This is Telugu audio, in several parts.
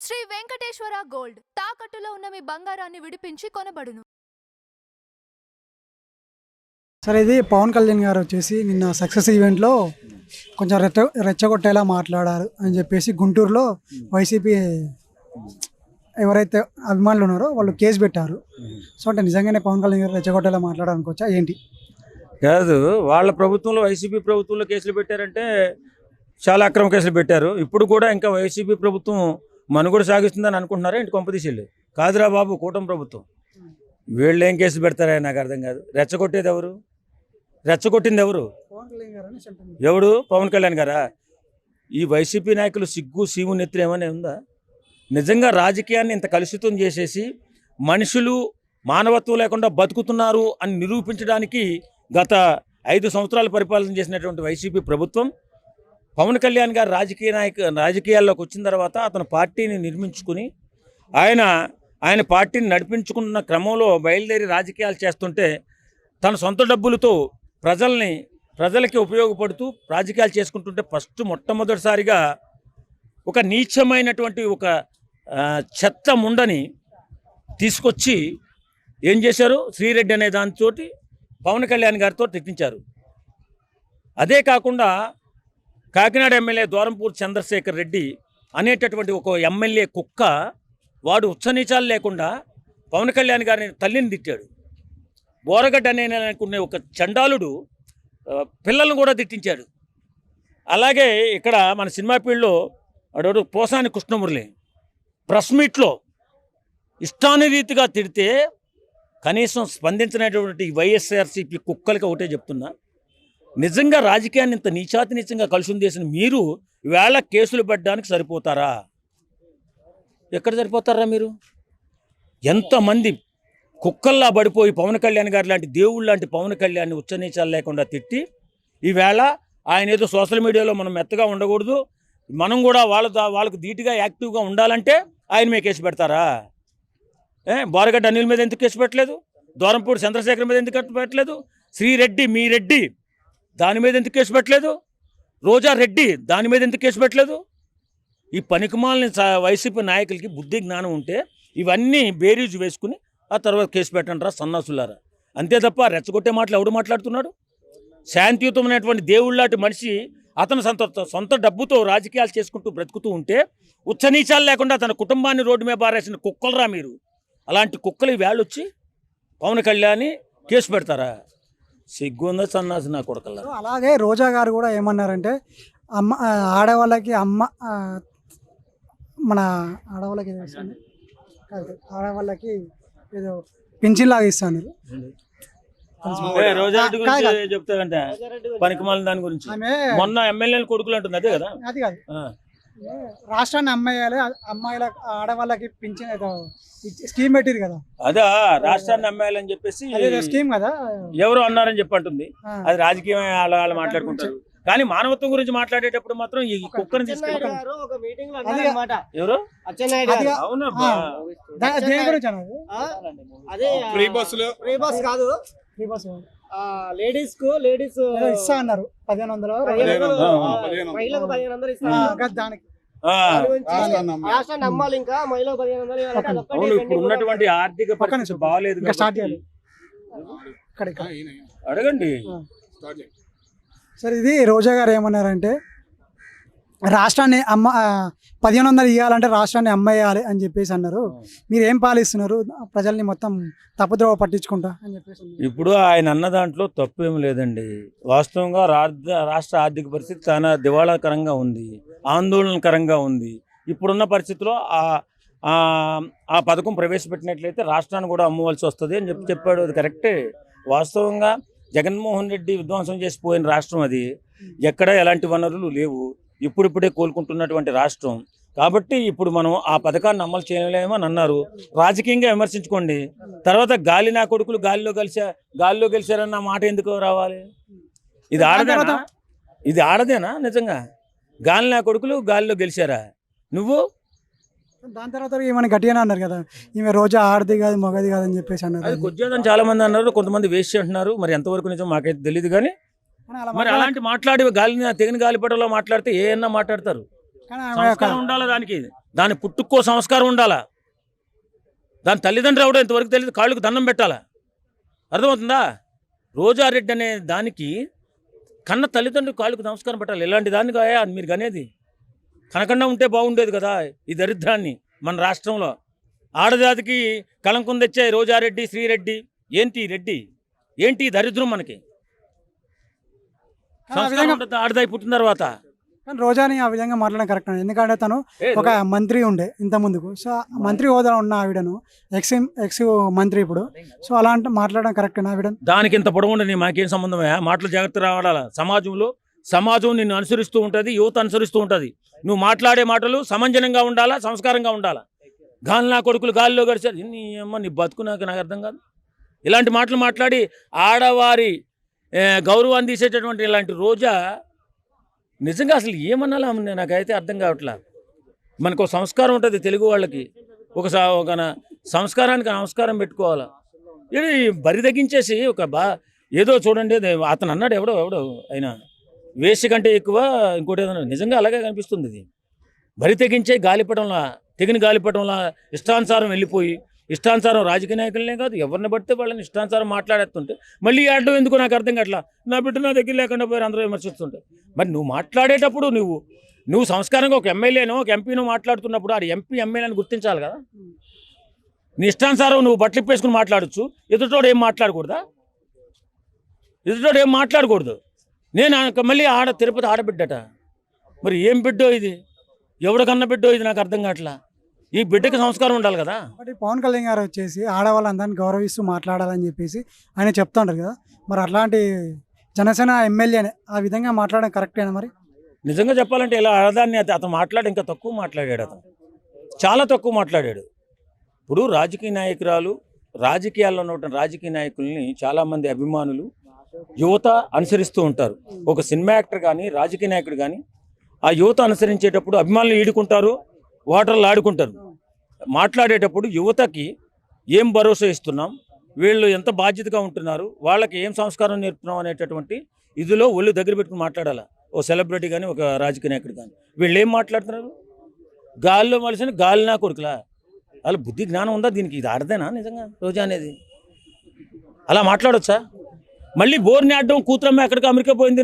శ్రీ వెంకటేశ్వర గోల్డ్ తాకట్టులో ఉన్న మీ బంగారాన్ని విడిపించి కొనబడును. సరే, ఇది పవన్ కళ్యాణ్ గారు వచ్చేసి నిన్న సక్సెస్ ఈవెంట్లో కొంచెం రెచ్చగొట్టేలా మాట్లాడారు అని చెప్పేసి గుంటూరులో వైసీపీ ఎవరైతే అభిమానులు ఉన్నారో వాళ్ళు కేసు పెట్టారు. సో అంటే నిజంగానే పవన్ కళ్యాణ్ గారు రెచ్చగొట్టేలా మాట్లాడాలనుకోవచ్చా ఏంటి? కాదు, వాళ్ళ ప్రభుత్వంలో వైసీపీ ప్రభుత్వంలో కేసులు పెట్టారంటే చాలా అక్రమ కేసులు పెట్టారు. ఇప్పుడు కూడా ఇంకా వైసీపీ ప్రభుత్వం మనుగడ సాగిస్తుందని అనుకుంటున్నారా ఏంటి? కొంపదీశలు కాదురా బాబు, కూటమి ప్రభుత్వం. వీళ్ళు ఏం కేసులు పెడతారా నాకు అర్థం కాదు. రెచ్చగొట్టేది ఎవరు? రెచ్చగొట్టింది ఎవరు? ఎవడు? పవన్ కళ్యాణ్ గారా? ఈ వైసీపీ నాయకులు సిగ్గు సీము నెత్తులు ఏమైనా ఉందా? నిజంగా రాజకీయాన్ని ఇంత కలుషితం చేసేసి మనుషులు మానవత్వం లేకుండా బతుకుతున్నారు అని నిరూపించడానికి గత 5 సంవత్సరాలు పరిపాలన చేసినటువంటి వైసీపీ ప్రభుత్వం పవన్ కళ్యాణ్ గారు రాజకీయాల్లోకి వచ్చిన తర్వాత అతను పార్టీని నిర్మించుకుని ఆయన పార్టీని నడిపించుకున్న క్రమంలో బయలుదేరి రాజకీయాలు చేస్తుంటే తన సొంత డబ్బులతో ప్రజలకి ఉపయోగపడుతూ రాజకీయాలు చేసుకుంటుంటే మొట్టమొదటిసారిగా ఒక నీచమైనటువంటి ఒక చెత్త ముండని తీసుకొచ్చి ఏం చేశారు? శ్రీరెడ్డి అనే దాంతో పవన్ కళ్యాణ్ గారితో తిట్టించారు. అదే కాకుండా కాకినాడ ఎమ్మెల్యే దూరంపూర్ చంద్రశేఖర్ రెడ్డి అనేటటువంటి ఒక ఎమ్మెల్యే కుక్క, వాడు ఉచ్చనీచాలు లేకుండా పవన్ కళ్యాణ్ గారిని తల్లిని తిట్టాడు. బోరగడ్డ అనుకునే ఒక చండాలుడు పిల్లలను కూడా తిట్టించాడు. అలాగే ఇక్కడ మన సినిమా ఫీల్డ్లో అడు పోసాని కృష్ణమురళి ప్రెస్ మీట్లో ఇష్టానురీతిగా తిడితే కనీసం స్పందించినటువంటి వైఎస్ఆర్సీపీ కుక్కలకి ఒకటే చెప్తున్నా, నిజంగా రాజకీయాన్ని ఇంత నీచాతినీచంగా కలుషం చేసిన మీరు ఈవేళ కేసులు పెట్టడానికి సరిపోతారా? ఎక్కడ సరిపోతారా మీరు? ఎంతమంది కుక్కల్లా పడిపోయి పవన్ కళ్యాణ్ గారు లాంటి దేవుళ్ళు లాంటి పవన్ కళ్యాణ్ని ఉచ్చనీచాలు లేకుండా తిట్టి ఈవేళ ఆయన ఏదో సోషల్ మీడియాలో మనం మెత్తగా ఉండకూడదు, మనం కూడా వాళ్ళకు ధీటుగా యాక్టివ్గా ఉండాలంటే ఆయన మీద కేసు పెడతారా? బోరగడ్డ అనిల్ మీద ఎందుకు కేసు పెట్టలేదు? దూరంపూడి చంద్రశేఖర్ మీద ఎందుకు పెట్టలేదు? శ్రీరెడ్డి మీ రెడ్డి దాని మీద ఎందుకు కేసు పెట్టలేదు? రోజా రెడ్డి దాని మీద ఎందుకు కేసు పెట్టలేదు? ఈ పనికిమాలని వైసీపీ నాయకులకి బుద్ధి జ్ఞానం ఉంటే ఇవన్నీ బేరీజు వేసుకుని ఆ తర్వాత కేసు పెట్టండి రా సన్నాసులారా. అంతే తప్ప రెచ్చగొట్టే మాటలు ఎవడు మాట్లాడుతున్నాడు? శాంతియుతమైనటువంటి దేవుళ్ళలాంటి మనిషి అతను సొంత డబ్బుతో రాజకీయాలు చేసుకుంటూ బ్రతుకుతూ ఉంటే ఉచ్చనీచాలు లేకుండా తన కుటుంబాన్ని రోడ్డు మీద బారేసిన కుక్కలరా మీరు. అలాంటి కుక్కలు ఈవేళ వచ్చి పవన్ కళ్యాణ్ కేసు పెడతారా? సిగ్గుందా సన్నాసి నా కొడుకల్లా. అలాగే రోజా గారు కూడా ఏమన్నారంటే ఆడవాళ్ళకి మన ఆడవాళ్ళకి ఏదో పింఛన్ లాగా ఇస్తాను. రోజా గురించి చెప్తారంటే పనికిమాలిన దాని గురించి మొన్న ఎమ్మెల్యే కొడుకులు అంటుంది అదే కదా? అది కాదు, రాష్ట్రాన్ని అమ్మాయిల ఆడవాళ్ళకి పింఛన్ స్కీమ్ పెట్టింది కదా, అదా రాష్ట్రాన్ని అమ్మాయిలని చెప్పేసి స్కీమ్ కదా ఎవరు అన్నారని చెప్పంటుంది. అది రాజకీయం వాళ్ళు మాట్లాడుకుంటారు, కానీ మానవత్వం గురించి మాట్లాడేటప్పుడు మాత్రం ఈ కుక్కని తీసుకెళ్ళి ఎవరు లేడీస్ ఇస్తా అన్నారు 1500 దానికి నమ్మాలి. ఇంకా మహిళలకు 1500 ఇప్పుడు ఉన్నటువంటి ఆర్థిక పరిస్థితి బాగాలేదు, అడగండి. సరే, ఇది రోజా గారు ఏమన్నారంటే రాష్ట్రాన్ని 1500 ఇవ్వాలంటే రాష్ట్రాన్ని అమ్మేయాలి అని చెప్పేసి అన్నారు. మీరు ఏం పాలిస్తున్నారు? ప్రజల్ని మొత్తం తప్పుద్రోవ పట్టించుకుంటా అని చెప్పేసి. ఇప్పుడు ఆయన అన్న దాంట్లో తప్పు ఏమి లేదండి. వాస్తవంగా రాష్ట్ర ఆర్థిక పరిస్థితి చాలా దివాళాకరంగా ఉంది, ఆందోళనకరంగా ఉంది. ఇప్పుడున్న పరిస్థితిలో ఆ పథకం ప్రవేశపెట్టినట్లయితే రాష్ట్రాన్ని కూడా అమ్మవలసి వస్తుంది అని చెప్పాడు. అది కరెక్టే. వాస్తవంగా జగన్మోహన్ రెడ్డి విధ్వంసం చేసిపోయిన రాష్ట్రం అది. ఎక్కడ ఎలాంటి వనరులు లేవు, ఇప్పుడిప్పుడే కోలుకుంటున్నటువంటి రాష్ట్రం. కాబట్టి ఇప్పుడు మనం ఆ పథకాన్ని అమలు చేయలేమని అన్నారు. రాజకీయంగా విమర్శించుకోండి, తర్వాత గాలి నా కొడుకులు గాలిలో గెలిచారన్న మాట ఎందుకు రావాలి? ఇది ఆడదేనా నిజంగా? గాలి నా కొడుకులు గాలిలో గెలిచారా? నువ్వు దాని తర్వాత ఏమైనా గట్టిగానే అన్నారు కదా, ఈమె రోజా ఆడది కాదు మగది కాదని చెప్పేసి అన్నారు. అది కొద్దిగా చాలా మంది అన్నారు, కొంతమంది వేస్ట్ అంటున్నారు. మరి ఎంతవరకు నిజం మాకైతే తెలియదు. కానీ మరి అలాంటి మాట్లాడి తెగిన గాలిపటంలో మాట్లాడితే ఏమన్నా మాట్లాడతారు. ఉండాలి దానికి. దాని పుట్టుకో సంస్కారం ఉండాలా. దాని తల్లిదండ్రులు ఎవడో ఇంతవరకు తెలియదు, కాళ్ళకు దండం పెట్టాలా. అర్థమవుతుందా? రోజారెడ్డి అనే దానికి కన్న తల్లిదండ్రులు కాళ్ళకు నమస్కారం పెట్టాలి. ఇలాంటి దానికి మీరు గనేది కనకుండా ఉంటే బాగుండేది కదా ఈ దరిద్రాన్ని. మన రాష్ట్రంలో ఆడజాతికి కళంకం తెచ్చే రోజారెడ్డి, శ్రీరెడ్డి, ఏంటి రెడ్డి, ఏంటి ఈ దరిద్రం మనకి. సంస్కారం ఉంటుంది ఆడదాయి పుట్టిన తర్వాత. కానీ రోజాని ఆ విధంగా మాట్లాడడం కరెక్ట్ అండి. ఎందుకంటే తను ఒక మంత్రి ఉండే ఇంత ముందుకు. సో మంత్రి హోదాలో ఉన్న ఆవిడను ఎక్స్ మంత్రి ఇప్పుడు. సో అలాంటి మాట్లాడడం కరెక్ట్ ఆవిడను. దానికి ఇంత పొడవుండని మాకేం సంబంధమే. మాటలు జాగ్రత్త రావాలా. సమాజం నిన్ను అనుసరిస్తూ ఉంటుంది, యువత అనుసరిస్తూ ఉంటుంది. నువ్వు మాట్లాడే మాటలు సమంజనంగా ఉండాలా, సంస్కారంగా ఉండాలా. గాలినా కొడుకులు గాలిలో గడిచారు. నీ బతుకు నాకు అర్థం కాదు. ఇలాంటి మాటలు మాట్లాడి ఆడవారి గౌరవాన్ని తీసేటటువంటి ఇలాంటి రోజా నిజంగా అసలు ఏమన్నాలా నాకైతే అర్థం కావట్లా. మనకు ఒక సంస్కారం ఉంటుంది తెలుగు వాళ్ళకి. ఒక సంస్కారానికి నమస్కారం పెట్టుకోవాలా. ఇది బరి తగ్గించేసి ఏదో చూడండి, అతను అన్నాడు ఎవడో అయినా వేస్ట్ కంటే ఎక్కువ ఇంకోటి ఏదన్నా. నిజంగా అలాగే కనిపిస్తుంది. ఇది బరి తెగించే గాలిపటంలా, తెగిన గాలిపటంలా ఇష్టానుసారం వెళ్ళిపోయి ఇష్టానుసారం రాజకీయ నాయకులనే కాదు ఎవరిని పడితే వాళ్ళని ఇష్టానుసారం మాట్లాడేస్తుంటే మళ్ళీ ఆడడం ఎందుకు నాకు అర్థం కావట్లా. నా బిడ్డ నా దగ్గర లేకుండా పోయి అందరూ విమర్శిస్తుంటే మరి నువ్వు మాట్లాడేటప్పుడు నువ్వు సంస్కారంగా ఒక ఎమ్మెల్యేనో ఒక ఎంపీనో మాట్లాడుతున్నప్పుడు ఆ ఎంపీ ఎమ్మెల్యేని గుర్తించాలి కదా. నీ ఇష్టానుసారం నువ్వు బట్టలు ఇప్పేసుకుని మాట్లాడచ్చు, ఎదుటోడు ఏం మాట్లాడకూడదు. నేను మళ్ళీ తిరుపతి ఆడబిడ్డట. మరి ఏం బిడ్డో ఇది, ఎవడికన్నా బిడ్డో ఇది నాకు అర్థం కావట్లా. ఈ బిడ్డకి సంస్కారం ఉండాలి కదా. బట్ పవన్ కళ్యాణ్ గారు వచ్చేసి ఆడవాళ్ళందరినీ గౌరవిస్తూ మాట్లాడాలని చెప్పేసి ఆయన చెప్తుంటారు కదా. మరి అట్లాంటి జనసేన ఎమ్మెల్యేనే ఆ విధంగా మాట్లాడడం కరెక్టేనా మరి? నిజంగా చెప్పాలంటే ఇలా ఆడదాన్ని అతను మాట్లాడి ఇంకా తక్కువ మాట్లాడాడు. అతను చాలా తక్కువ మాట్లాడాడు. ఇప్పుడు రాజకీయ నాయకురాలు, రాజకీయాల్లో ఉన్న రాజకీయ నాయకుల్ని చాలామంది అభిమానులు యువత అనుసరిస్తూ ఉంటారు. ఒక సినిమా యాక్టర్ కానీ రాజకీయ నాయకుడు కానీ ఆ యువత అనుసరించేటప్పుడు అభిమానులు ఈడుకుంటారు, ఓటర్లు ఆడుకుంటారు. మాట్లాడేటప్పుడు యువతకి ఏం భరోసా ఇస్తున్నాం, వీళ్ళు ఎంత బాధ్యతగా ఉంటున్నారు, వాళ్ళకి ఏం సంస్కారం నేర్పుతున్నాం అనేటటువంటి ఇదిలో ఒళ్ళు దగ్గర పెట్టుకుని మాట్లాడాలి. ఓ సెలబ్రిటీ కానీ ఒక రాజకీయ నాయకుడు కానీ వీళ్ళు ఏం మాట్లాడుతున్నారు? గాలిలో మలిసిన గాలినా కొడుకులా. అలా బుద్ధి జ్ఞానం ఉందా దీనికి? ఇది ఆడదేనా నిజంగా రోజా అనేది? అలా మాట్లాడొచ్చా? మళ్ళీ బోర్ని ఆడడం, కూతురమ్మ ఎక్కడికి అమెరికా పోయింది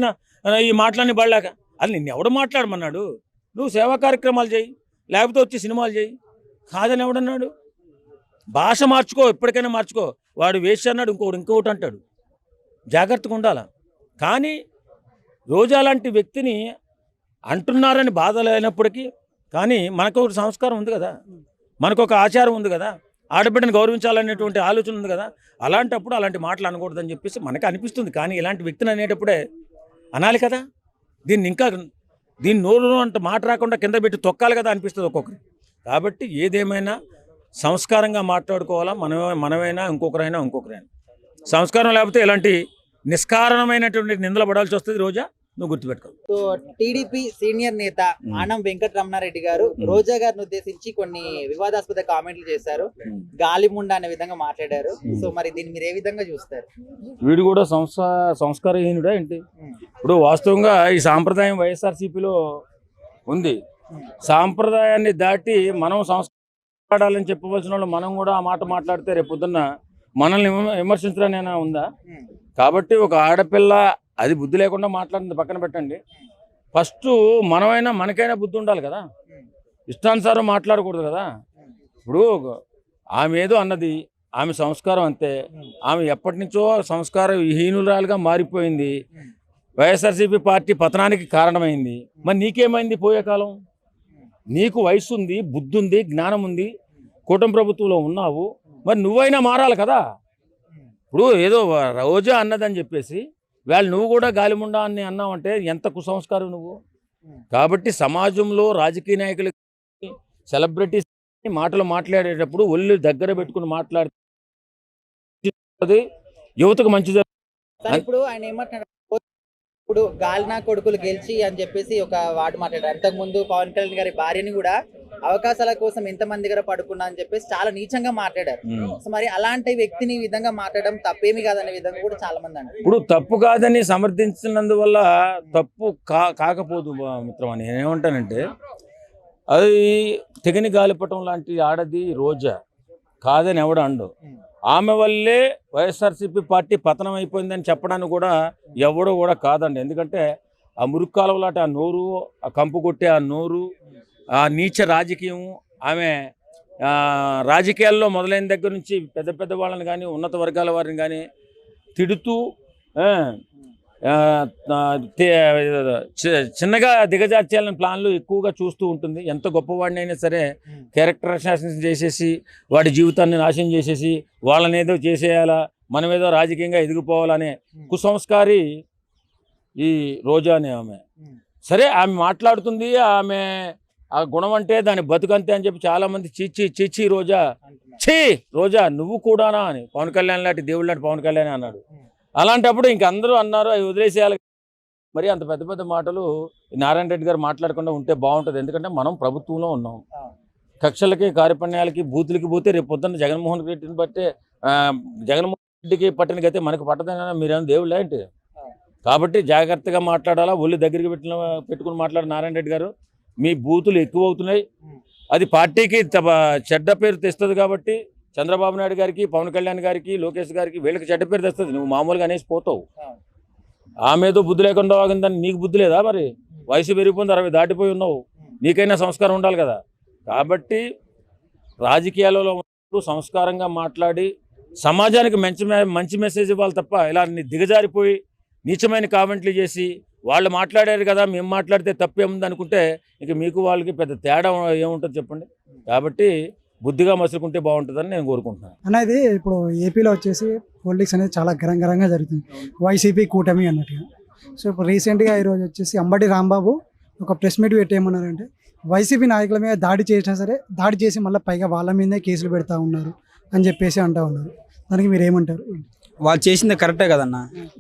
ఈ మాటలన్నీ పడలేక. అది నిన్ను ఎవడు మాట్లాడమన్నాడు? నువ్వు సేవా కార్యక్రమాలు చేయి, లేకపోతే వచ్చి సినిమాలు చేయి. కాదని ఎవడన్నాడు? భాష మార్చుకో, ఎప్పటికైనా మార్చుకో. వాడు వేసి అన్నాడు, ఇంకొకటి అంటాడు. జాగ్రత్తగా ఉండాలి. కానీ రోజా లాంటి వ్యక్తిని అంటున్నారని బాధ లేనప్పటికీ కానీ మనకు ఒక సంస్కారం ఉంది కదా, మనకు ఒక ఆచారం ఉంది కదా, ఆడబిడ్డను గౌరవించాలనేటువంటి ఆలోచన ఉంది కదా. అలాంటప్పుడు అలాంటి మాటలు అనకూడదని చెప్పేసి మనకు అనిపిస్తుంది. కానీ ఇలాంటి వ్యక్తిని అనేటప్పుడే అనాలి కదా. దీన్ని నోరు అంత మాట రాకుండా కింద పెట్టి తొక్కాలి కదా అనిపిస్తుంది ఒక్కొక్కరు. కాబట్టి ఏదేమైనా సంస్కారంగా మాట్లాడుకోవాలా. మనమైనా ఇంకొకరైనా. సంస్కారం లేకపోతే ఇలాంటి నిష్కారణమైనటువంటి నిందలు పడాల్సి వస్తుంది. రోజా నువ్వు గుర్తుపెట్టుకో. సో టీడీపీ సీనియర్ నేత ఆనం వెంకటరమణారెడ్డి గారు రోజా గారిని ఉద్దేశించి కొన్ని వివాదాస్పద కామెంట్లు చేశారు. గాలిముండ అనే విధంగా మాట్లాడారు. సో మరి దీన్ని మీరు ఏ విధంగా చూస్తారు? వీడు కూడా సంస్కారహీనుడా ఏంటి? ఇప్పుడు వాస్తవంగా ఈ సాంప్రదాయం వైఎస్ఆర్సీపీలో ఉంది. సాంప్రదాయాన్ని దాటి మనం సంస్కారాలని చెప్పవలసిన వాళ్ళు మనం కూడా ఆ మాట మాట్లాడితే రేపు పొద్దున్న మనల్ని విమర్శించడానైనా ఉందా? కాబట్టి ఒక ఆడపిల్ల అది బుద్ధి లేకుండా మాట్లాడింది పక్కన పెట్టండి. ఫస్ట్ మనకైనా బుద్ధి ఉండాలి కదా. ఇష్టానుసారం మాట్లాడకూడదు కదా. ఇప్పుడు ఆమె ఏదో అన్నది, ఆమె సంస్కారం అంతే. ఆమె ఎప్పటి నుంచో సంస్కార విహీనురాలుగా మారిపోయింది. వైఎస్ఆర్సీపీ పార్టీ పతనానికి కారణమైంది. మరి నీకేమైంది? పోయే కాలం నీకు వయసు ఉంది, బుద్ధి ఉంది, జ్ఞానం ఉంది, కూటమి ప్రభుత్వంలో ఉన్నావు. మరి నువ్వైనా మారాలి కదా. ఇప్పుడు ఏదో రోజా అన్నదని చెప్పేసి నువ్వు కూడా గాలిముండా అని అన్నావంటే ఎంత కుసంస్కారం నువ్వు. కాబట్టి సమాజంలో రాజకీయ నాయకులు, సెలబ్రిటీస్ మాటలు మాట్లాడేటప్పుడు ఒళ్ళు దగ్గర పెట్టుకుని మాట్లాడుతుంది యువతకు మంచిది. ఇప్పుడు ఆయన ఏమంటున్నారు, ఇప్పుడు గాలినా కొడుకులు గెలిచి అని చెప్పేసి ఒక వార్డు మాట్లాడారు. అంతకుముందు పవన్ కళ్యాణ్ గారి భార్యని కూడా అవకాశాల కోసం ఎంతమంది దగ్గర పడుకున్నా అని చెప్పేసి చాలా నీచంగా మాట్లాడారు. సో మరి అలాంటి వ్యక్తిని ఈ విధంగా మాట్లాడడం తప్పేమి కాదనే విధంగా కూడా చాలా మంది అంటారు. ఇప్పుడు తప్పు కాదని సమర్థించినందువల్ల తప్పు కాకపోదు మిత్రమా. నేనేమంటానంటే అది తెగని గాలిపటం లాంటి ఆడది రోజా, కాదని ఎవడు అండు. ఆమె వల్లే వైఎస్ఆర్సీపీ పార్టీ పతనం అయిపోయిందని చెప్పడానికి కూడా ఎవడో కూడా కాదండి. ఎందుకంటే ఆ మురుక్కాలం లాంటి ఆ నోరు, ఆ కంపు కొట్టే ఆ నోరు, ఆ నీచ రాజకీయం, ఆమె రాజకీయాల్లో మొదలైన దగ్గర నుంచి పెద్ద పెద్ద వాళ్ళని కానీ ఉన్నత వర్గాల వారిని కానీ తిడుతూ చిన్నగా దిగజార్చాలని ప్లాన్లు ఎక్కువగా చూస్తూ ఉంటుంది. ఎంత గొప్పవాడిని అయినా సరే క్యారెక్టర్ అసాసినేషన్ చేసేసి వాడి జీవితాన్ని నాశనం చేసేసి వాళ్ళని ఏదో చేసేయాలా, మనమేదో రాజకీయంగా ఎదిగిపోవాలనే కుసంస్కారి ఈ రోజా అనే ఆమె. సరే ఆమె మాట్లాడుతుంది, ఆమె ఆ గుణం అంటే దాని బతుకంతే అని చెప్పి చాలామంది చీచి రోజా, రోజా నువ్వు కూడానా అని పవన్ కళ్యాణ్ లాంటి దేవుడు లాంటి పవన్ కళ్యాణ్ అన్నాడు. అలాంటప్పుడు ఇంక అందరూ అన్నారు అవి వదిలేసేయాలి. మరి అంత పెద్ద పెద్ద మాటలు నారాయణ రెడ్డి గారు మాట్లాడకుండా ఉంటే బాగుంటుంది. ఎందుకంటే మనం ప్రభుత్వంలో ఉన్నాం. కక్షలకి, కార్యపణ్యాలకి, బూతులకి పోతే రేపు పొద్దున్న జగన్మోహన్ రెడ్డిని బట్టే జగన్మోహన్ రెడ్డికి పట్టిన గతే మనకు పట్టదైనా మీరేమో దేవుళ్ళ ఏంటి? కాబట్టి జాగ్రత్తగా మాట్లాడాలా. ఒళ్ళు దగ్గరికి పెట్టుకుని మాట్లాడే నారాయణ రెడ్డి గారు, మీ బూతులు ఎక్కువ అవుతున్నాయి. అది పార్టీకి చెడ్డ పేరు తెస్తుంది. కాబట్టి చంద్రబాబు నాయుడు గారికి, పవన్ కళ్యాణ్ గారికి, లోకేష్ గారికి వీళ్ళకి చెడ్డ పేరు తెస్తుంది. నువ్వు మామూలుగా అనేసి పోతావు. ఆమె ఏదో బుద్ధి లేకుండా వాగిందని నీకు బుద్ధి లేదా? మరి వయసు పెరిగిపోయింది, 60 దాటిపోయి ఉన్నావు, నీకైనా సంస్కారం ఉండాలి కదా. కాబట్టి రాజకీయాలలో ఉన్నప్పుడు సంస్కారంగా మాట్లాడి సమాజానికి మంచి మెసేజ్ ఇవ్వాలి తప్ప ఇలా దిగజారిపోయి నీచమైన కామెంట్లు చేసి వాళ్ళు మాట్లాడారు కదా మేము మాట్లాడితే తప్పేముంది అనుకుంటే ఇక మీకు వాళ్ళకి పెద్ద తేడా ఏముంటుంది చెప్పండి. కాబట్టి బుద్ధిగా మసులుకుంటే బాగుంటుందని నేను కోరుకుంటున్నాను. అనేది ఇప్పుడు ఏపీలో వచ్చేసి పొలిటిక్స్ అనేది చాలా గరంగరంగా జరుగుతుంది, వైసీపీ కూటమి అన్నట్టుగా. సో ఇప్పుడు రీసెంట్గా ఈరోజు వచ్చేసి అంబటి రాంబాబు ఒక ప్రెస్ మీట్ పెట్టి ఏమన్నారంటే, వైసీపీ నాయకుల మీద దాడి చేసినా సరే దాడి చేసి మళ్ళీ పైగా వాళ్ళ మీదే కేసులు పెడతా ఉన్నారు అని చెప్పేసి అంటూ ఉన్నారు. దానికి మీరు ఏమంటారు? వాళ్ళు చేసింది కరెక్టే కదన్న.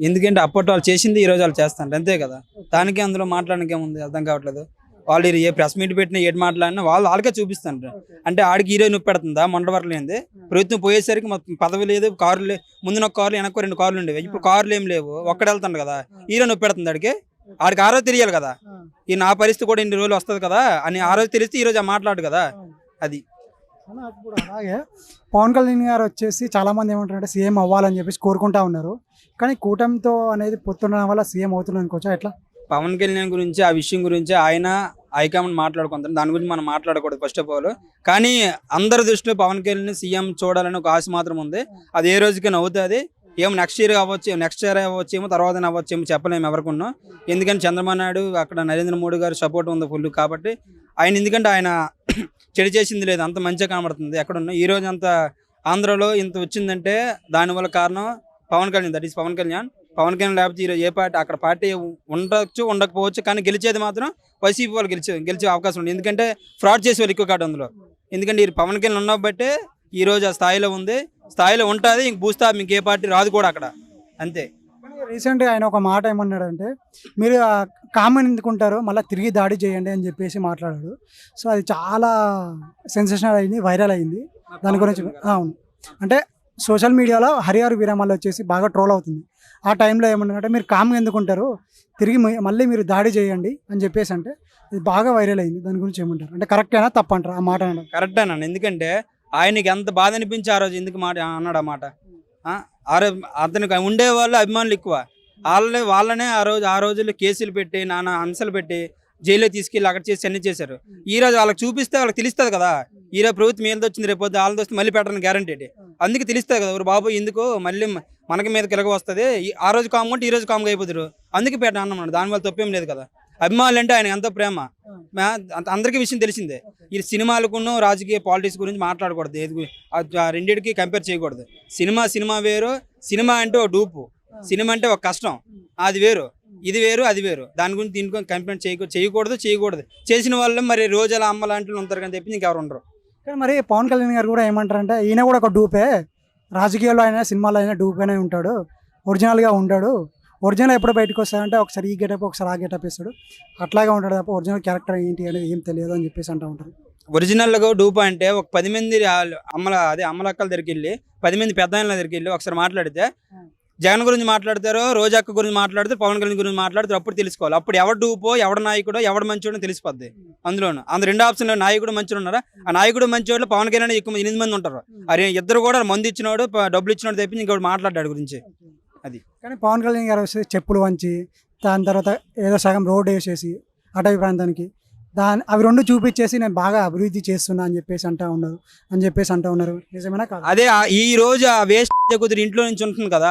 ఎందుకంటే అప్పటి వాళ్ళు చేసింది ఈరోజు వాళ్ళు చేస్తారు అంతే కదా. దానికి అందులో మాట్లాడడానికి ఏముంది? అర్థం కావట్లేదు. వాళ్ళు ఏ ప్రెస్ మీట్ పెట్టినా ఏడు మాట్లాడినా వాళ్ళకే చూపిస్తారు. అంటే ఆడికి హీరో నొప్పి పెడుతుందా? మొండవరం ఏంది? ప్రభుత్వం పోయేసరికి మొత్తం పదవి లేదు, కార్లు లేవు. ముందున ఒక కార్లు, వెనక్కి 2 కార్లు ఉండేవి. ఇప్పుడు కార్లు ఏం లేవు, ఒక్కడ వెళ్తాడు కదా. హీరో నొప్పి పెడుతుంది ఆడికి ఆ రోజు తెలియాలి కదా. ఈ నా పరిస్థితి కూడా ఇన్ని రోజులు వస్తుంది కదా అని ఆ రోజు తెలిస్తే ఈ రోజు మాట్లాడు కదా. అది ఇప్పుడు అలాగే పవన్ కళ్యాణ్ గారు వచ్చేసి చాలామంది ఏమంటారంటే సీఎం అవ్వాలని చెప్పేసి కోరుకుంటా ఉన్నారు. కానీ కూటమితో అనేది పొత్తుండడం వల్ల సీఎం అవుతున్నాను అనుకోవచ్చా? ఎట్లా? పవన్ కళ్యాణ్ గురించి, ఆ విషయం గురించి ఆయన హైకమాండ్ మాట్లాడుకుంటారు. దాని గురించి మనం మాట్లాడకూడదు ఫస్ట్ ఆఫ్ ఆల్. కానీ అందరి దృష్టిలో పవన్ కళ్యాణ్ సీఎం చూడాలని ఒక ఆశ మాత్రం ఉంది. అది ఏ రోజుకైనా అవుతుంది. ఏమో నెక్స్ట్ ఇయర్ అవ్వచ్చేమో, తర్వాత అవ్వచ్చేమో చెప్పలేము ఎవరికున్నా. ఎందుకంటే చంద్రబాబు నాయుడు అక్కడ నరేంద్ర మోడీ గారు సపోర్ట్ ఉంది ఫుల్. కాబట్టి ఆయన ఎందుకంటే ఆయన చెడు చేసింది లేదు, అంత మంచిగా కనబడుతుంది ఎక్కడున్నా. ఈ రోజు అంత ఆంధ్రలో ఇంత వచ్చిందంటే దానివల్ల కారణం పవన్ కళ్యాణ్. That is Pawan Kalyan. పవన్ కళ్యాణ్ లేకపోతే ఈరోజు ఏ పార్టీ అక్కడ పార్టీ ఉండొచ్చు, ఉండకపోవచ్చు. కానీ గెలిచేది మాత్రం వైసీపీ వాళ్ళు గెలిచే అవకాశం ఉంది. ఎందుకంటే ఫ్రాడ్ చేసే వాళ్ళు ఎక్కువ కాదు అందులో. ఎందుకంటే ఈ పవన్ కళ్యాణ్ ఉన్నబట్టే ఈ రోజు ఆ స్థాయిలో ఉంది, స్థాయిలో ఉంటుంది. ఇంక భూస్థా మీకు ఏ పార్టీ రాదు కూడా అక్కడ, అంతే. రీసెంట్గా ఆయన ఒక మాట ఏమన్నాడంటే, మీరు కామన్ ఎందుకుంటారు మళ్ళీ తిరిగి దాడి చేయండి అని చెప్పేసి మాట్లాడాడు. సో అది చాలా సెన్సేషనల్ అయింది, వైరల్ అయింది. దాని గురించి అవును, అంటే సోషల్ మీడియాలో హరిహర వీరమల్లు వచ్చేసి బాగా ట్రోల్ అవుతుంది. ఆ టైంలో ఏమన్నారంటే, మీరు కామ్గా ఎందుకుంటారు, తిరిగి మళ్ళీ మీరు దాడి చేయండి అని చెప్పేసి అంటే ఇది బాగా వైరల్ అయింది. దాని గురించి ఏమంటారు? అంటే కరెక్టేనా తప్పంటారా ఆ మాట అనడం? కరెక్టేనా? ఎందుకంటే ఆయనకి ఎంత బాధ అనిపించి ఆ రోజు ఎందుకు మాట అన్నాడు ఆ మాట. అతనికి ఉండేవాళ్ళు అభిమానులు ఎక్కువ. వాళ్ళనే ఆ రోజుల్లో కేసులు పెట్టి నానా అంశాలు పెట్టి జైల్లో తీసుకెళ్ళి అక్కడ చేసి అన్ని చేశారు. ఈ రోజు వాళ్ళకి చూపిస్తే వాళ్ళకి తెలుస్తుంది కదా. ఈరోజు ప్రభుత్వం ఏదో వచ్చింది, రేపు వాళ్ళది వస్తే మళ్ళీ పెట్టడానికి గ్యారంటీ. అందుకే తెలుస్తుంది కదా ఎవరు బాబు ఎందుకు మళ్ళీ మనకి మీద కిలగ వస్తుంది. ఆ రోజు కాముకుంటే ఈ రోజు కాముగా అయిపోతారు. అందుకే పెట్ట అన్నమాట. దానివల్ల తప్పేం లేదు కదా. అభిమానులు అంటే ఆయన ఎంతో ప్రేమ, అందరికీ విషయం తెలిసిందే. ఈ సినిమాలకున్న రాజకీయ పాలిటిక్స్ గురించి మాట్లాడకూడదు. రెండింటికి కంపేర్ చేయకూడదు. సినిమా వేరు. సినిమా అంటే ఒక డూపు, సినిమా అంటే ఒక కష్టం, అది వేరు. ఇది వేరు, అది వేరు. దాని గురించి దీనికి కంప్లైంట్ చేయకూడదు. చేసిన వాళ్ళు మరి రోజుల అమ్మ లాంటి ఉంటారు కానీ చెప్పి ఇంకెవరు ఉండరు. కానీ మరి పవన్ కళ్యాణ్ గారు కూడా ఏమంటారంటే, ఈయన కూడా ఒక డూపే, రాజకీయాల్లో అయినా సినిమాలో అయినా డూపేనే ఉంటాడు, ఒరిజినల్గా ఉంటాడు. ఒరిజినల్ ఎప్పుడు బయటకు వస్తాడంటే ఒకసారి ఈ గెటప్ ఒకసారి ఆ గెటప్ వేస్తాడు, అట్లాగే ఉంటాడు తప్ప ఒరిజినల్ క్యారెక్టర్ ఏంటి అనేది ఏం తెలియదు అని చెప్పేసి అంటూ ఉంటారు. ఒరిజినల్గా డూపా అంటే ఒక 10 మంది అమ్మలక్కల దగ్గరికి వెళ్ళి 10 మంది పెద్ద దగ్గరికి వెళ్ళి ఒకసారి మాట్లాడితే జగన్ గురించి మాట్లాడతారో రోజాక్క గురించి మాట్లాడతారు, పవన్ కళ్యాణ్ గురించి మాట్లాడతారు, అప్పుడు తెలుసుకోవాలి. అప్పుడు ఎవడు డూపో ఎవడ నాయకుడో ఎవడ మంచోడో తెలిసిపోద్ది. అందులోను అందు 2 ఆప్షన్లో నాయకుడు మంచోడు ఉన్నారా, ఆ నాయకుడు మంచోళ్ళు పవన్ కళ్యాణ్ ఎక్కువ 8 మంది ఉంటారు. అరే ఇద్దరు కూడా మందు ఇచ్చినోడు డబ్బులు ఇచ్చినోడు తెప్పించి ఇంకోటి మాట్లాడాడు గురించి. అది కానీ పవన్ కళ్యాణ్ గారు వస్తే చెప్పులు వంచి దాని తర్వాత ఏదో సగం రోడ్ వేసేసి అటవీ ప్రాంతానికి అవి 2 చూపించేసి నేను బాగా అభివృద్ధి చేస్తున్నా అని చెప్పేసి అంటూ ఉన్నారు. నిజమేనా కాదు? అదే ఈ రోజు ఆ వేస్ట్ కుదిరి ఇంట్లో నుంచి ఉంటుంది కదా,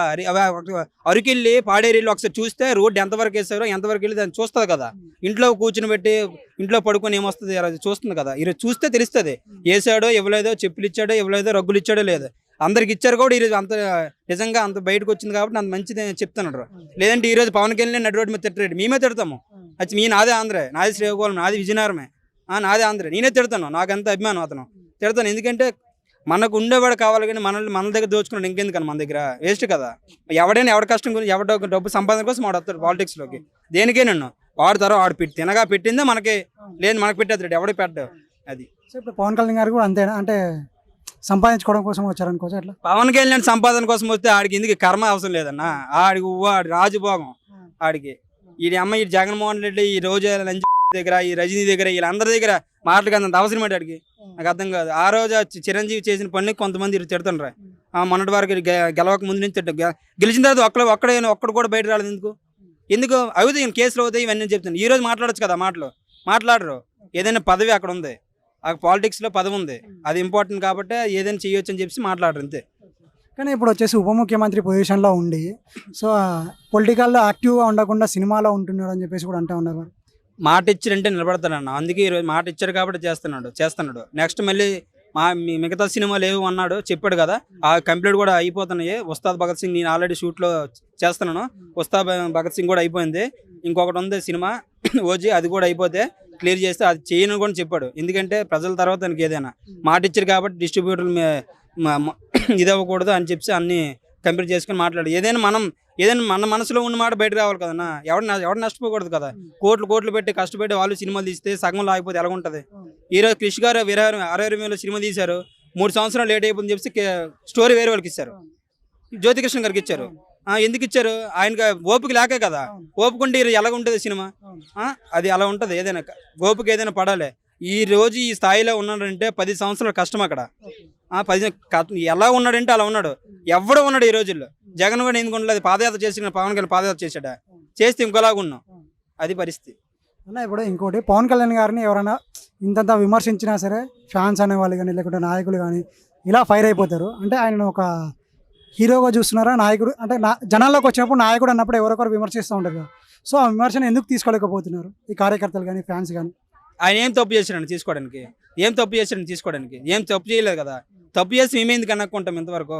అరకెళ్ళి పాడేరిలో ఒకసారి చూస్తే రోడ్డు ఎంతవరకు వేస్తారో ఎంతవరకు వెళ్ళి దాన్ని చూస్తుంది కదా. ఇంట్లో కూర్చుని పెట్టి ఇంట్లో పడుకొని ఏమొస్తుంది చూస్తుంది కదా. ఈరోజు చూస్తే తెలుస్తుంది వేసాడో ఇవ్వలేదో, చెప్పులు ఇచ్చాడో ఇవ్వలేదో, రగ్గులు ఇచ్చాడో లేదో. అందరికి ఇచ్చారు కూడా ఈరోజు అంత నిజంగా అంత బయటకు వచ్చింది కాబట్టి అంత మంచిది చెప్తున్నాడు. లేదంటే ఈరోజు పవన్ కళ్యాణ్ నడి రోడ్డు మీద తిట్టలేడు, మేమే తిడతాము. అది మీ నాదే ఆంధ్రే, నాది శ్రీకాకుళం, నాది విజయనగరమే, నాదే ఆంధ్రే, నేనే తిడతాను. నాకు ఎంత అభిమానం అతను తిడతాను. ఎందుకంటే మనకు ఉండేవాడు కావాలి కానీ మన దగ్గర దోచుకున్నాడు ఇంకెందుకని, మన దగ్గర వేస్ట్ కదా. ఎవడైనా ఎవరి కష్టం గురించి ఎవడో డబ్బు సంపాదన కోసం వాడు వస్తాడు పాలిటిక్స్లోకి. దేనికే నన్ను వాడతారో వాడు తినగా పెట్టిందే మనకి, లేదు మనకు పెట్టేది ఎవడే పెట్టాడు. అది సో ఇప్పుడు పవన్ కళ్యాణ్ గారు కూడా అంతేనా, అంటే సంపాదించుకోవడం కోసం వచ్చారనుకోవచ్చు అట్లా? పవన్ కళ్యాణ్ సంపాదన కోసం వస్తే ఆడికి ఎందుకు కర్మ అవసరం లేదన్నా. ఆడికి రాజభోగం ఆడికి. ఈ అమ్మ ఈ జగన్మోహన్ రెడ్డి ఈ రోజు లంచ్ దగ్గర ఈ రజనీ దగ్గర వీళ్ళందరి దగ్గర మాటలు అంత అవసరం ఏంటి ఆడికి, నాకు అర్థం కాదు. ఆ రోజు చిరంజీవి చేసిన పనులకి కొంతమంది తిడుతుండ్రా. మొన్నటి వరకు గెలవక ముందు నుంచి గెలిచిన తర్వాత ఒక్కడు కూడా బయట రాలేదు. ఎందుకు అవుతాయి కేసులు అవుతాయి ఇవన్నీ చెప్తాను. ఈ రోజు మాట్లాడచ్చు కదా, మాట్లాడరు. ఏదైనా పదవి అక్కడ ఉంది, ఆ పాలిటిక్స్లో పదవి ఉంది, అది ఇంపార్టెంట్ కాబట్టి ఏదైనా చేయొచ్చు అని చెప్పి మాట్లాడరు అంతే. కానీ ఇప్పుడు వచ్చేసి ఉప ముఖ్యమంత్రి పొజిషన్లో ఉండి సో పొలిటికల్లో యాక్టివ్గా ఉండకుండా సినిమాలో ఉంటున్నాడు అని చెప్పేసి కూడా అంటూ ఉన్నారు. మాట ఇచ్చారంటే నిలబడతాడన్న, అందుకే ఈరోజు మాట ఇచ్చారు కాబట్టి చేస్తున్నాడు. నెక్స్ట్ మళ్ళీ మిగతా సినిమాలు ఏవి అన్నాడు చెప్పాడు కదా, ఆ కంప్లీట్ కూడా అయిపోతున్నాయి. ఉస్తాద్ భగత్ సింగ్ నేను ఆల్రెడీ షూట్లో చేస్తున్నాను, ఉస్తాద్ భగత్ సింగ్ కూడా అయిపోయింది. ఇంకొకటి ఉంది సినిమా ఓజీ, అది కూడా అయిపోతే క్లియర్ చేస్తే అది చేయను కూడా చెప్పాడు. ఎందుకంటే ప్రజల తర్వాత తనకి ఏదైనా మాట ఇచ్చారు కాబట్టి డిస్ట్రిబ్యూటర్లు ఇది అవ్వకూడదు అని చెప్పి అన్ని కంప్లీట్ చేసుకుని మాట్లాడు. ఏదైనా మన మనసులో ఉన్న మాట బయట రావాలి కదన్నా. ఎవడు నష్టపోకూడదు కదా. కోట్లు పెట్టి కష్టపెట్టి వాళ్ళు సినిమాలు తీస్తే సగంలో ఆగిపోతే ఎలా ఉంటుంది. ఈరోజు క్రిష్ గారు 60 సినిమా తీశారు, 3 సంవత్సరాలు లేట్ అయిపోయిందని చెప్పి స్టోరీ వేరే వాళ్ళకి ఇచ్చారు, జ్యోతికృష్ణ గారికి ఇచ్చారు. ఎందుకు ఇచ్చారు? ఆయనకి ఓపిక లేకే కదా. ఓపుకుంటే ఎలాగ ఉంటుంది సినిమా, అది అలా ఉంటుంది. ఏదైనా ఓపిక ఏదైనా పడాలి. ఈ రోజు ఈ స్థాయిలో ఉన్నాడంటే 10 సంవత్సరాల కష్టం అక్కడ. 10 ఎలా ఉన్నాడంటే అలా ఉన్నాడు. ఎవడో ఉన్నాడు ఈ రోజుల్లో. జగన్ కూడా ఎందుకు ఉండలేదు, పాదయాత్ర చేసిన పవన్ కళ్యాణ్ పాదయాత్ర చేశాడా, చేస్తే ఇంకోలాగా ఉన్నాం. అది పరిస్థితి అన్న. ఇప్పుడు ఇంకోటి, పవన్ కళ్యాణ్ గారిని ఎవరైనా ఇంతంత విమర్శించినా సరే ఫ్యాన్స్ అనేవాళ్ళు కానీ లేకుంటే నాయకులు కానీ ఇలా ఫైర్ అయిపోతారు. అంటే ఆయన ఒక హీరోగా చూస్తున్నారా, నాయకుడు అంటే జనాల్లోకి వచ్చినప్పుడు నాయకుడు అన్నప్పుడు ఎవరొకరు విమర్శిస్తూ ఉంటారు కదా. సో ఆ విమర్శను ఎందుకు తీసుకోలేకపోతున్నారు ఈ కార్యకర్తలు కానీ ఫ్యాన్స్ కానీ? ఆయన ఏం తప్పు చేశాడని తీసుకోవడానికి, ఏం తప్పు చేయలేదు కదా. తప్పు చేసి మేమేందుకు కనుక్కుంటాం ఇంతవరకు.